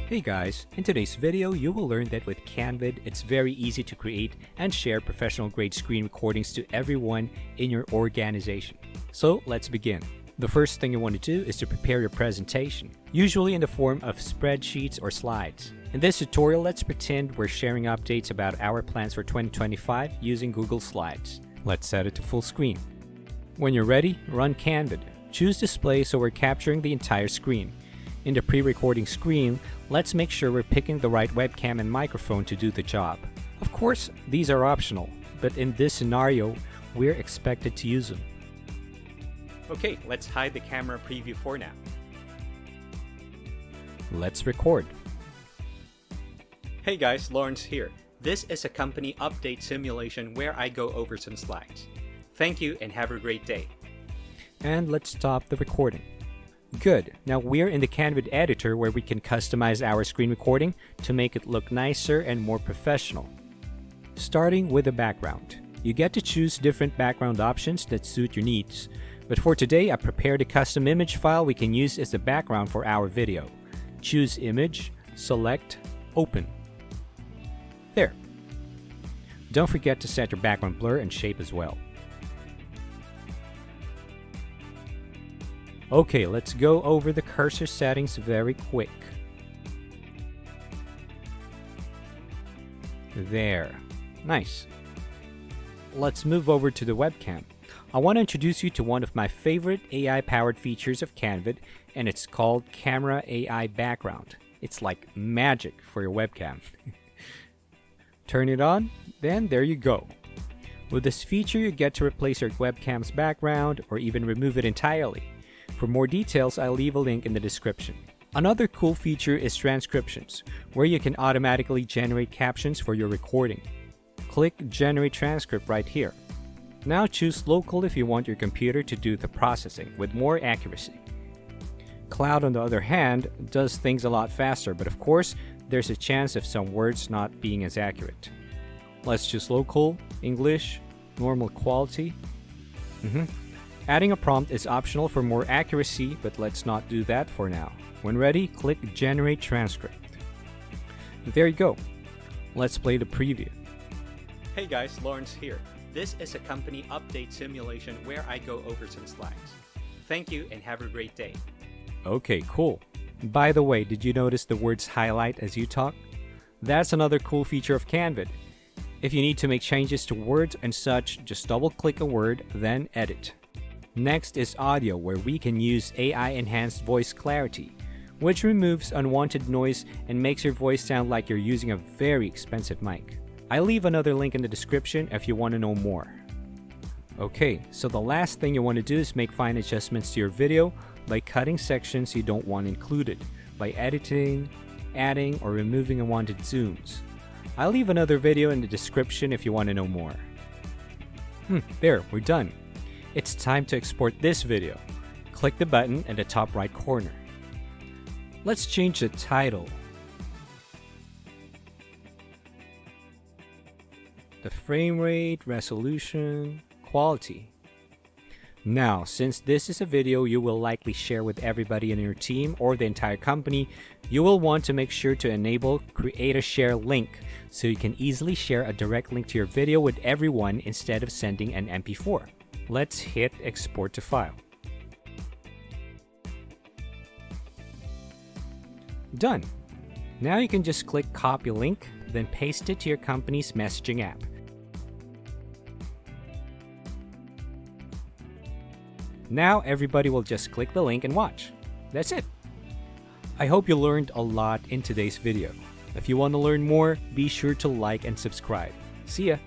Hey guys, in today's video you will learn that with CANVID it's very easy to create and share professional grade screen recordings to everyone in your organization. So let's begin. The first thing you want to do is to prepare your presentation, usually in the form of spreadsheets or slides. In this tutorial, let's pretend we're sharing updates about our plans for 2025 using Google Slides. Let's set it to full screen. When you're ready, run CANVID. Choose Display so we're capturing the entire screen. In the pre-recording screen, let's make sure we're picking the right webcam and microphone to do the job. Of course, these are optional, but in this scenario, we're expected to use them. Okay, let's hide the camera preview for now. Let's record. Hey guys, Lawrence here. This is a company update simulation where I go over some slides. Thank you and have a great day. And let's stop the recording. Good. Now we're in the CANVID Editor where we can customize our screen recording to make it look nicer and more professional. Starting with the background. You get to choose different background options that suit your needs. But for today, I prepared a custom image file we can use as the background for our video. Choose Image, select Open. There. Don't forget to set your background blur and shape as well. Okay, let's go over the cursor settings very quick. There. Nice. Let's move over to the webcam. I want to introduce you to one of my favorite AI-powered features of CANVID, and it's called Camera AI Background. It's like magic for your webcam. Turn it on, then there you go. With this feature, you get to replace your webcam's background or even remove it entirely. For more details, I'll leave a link in the description. Another cool feature is transcriptions, where you can automatically generate captions for your recording. Click Generate Transcript right here. Now choose Local if you want your computer to do the processing with more accuracy. Cloud, on the other hand, does things a lot faster, but of course, there's a chance of some words not being as accurate. Let's choose Local, English, Normal Quality. Adding a prompt is optional for more accuracy, but let's not do that for now. When ready, click Generate Transcript. There you go. Let's play the preview. Hey guys, Lawrence here. This is a company update simulation where I go over some slides. Thank you and have a great day. Okay, cool. By the way, did you notice the words highlight as you talk? That's another cool feature of CANVID. If you need to make changes to words and such, just double-click a word, then edit. Next is audio, where we can use AI-enhanced voice clarity, which removes unwanted noise and makes your voice sound like you're using a very expensive mic. I'll leave another link in the description if you want to know more. Okay, so the last thing you want to do is make fine adjustments to your video by cutting sections you don't want included, by editing, adding, or removing unwanted zooms. I'll leave another video in the description if you want to know more. There, we're done. It's time to export this video. Click the button in the top right corner. Let's change the title. The frame rate, resolution, quality. Now, since this is a video you will likely share with everybody in your team or the entire company, you will want to make sure to enable Create a Share link so you can easily share a direct link to your video with everyone instead of sending an MP4. Let's hit Export to File. Done. Now you can just click Copy Link, then paste it to your company's messaging app. Now everybody will just click the link and watch. That's it. I hope you learned a lot in today's video. If you want to learn more, be sure to like and subscribe. See ya!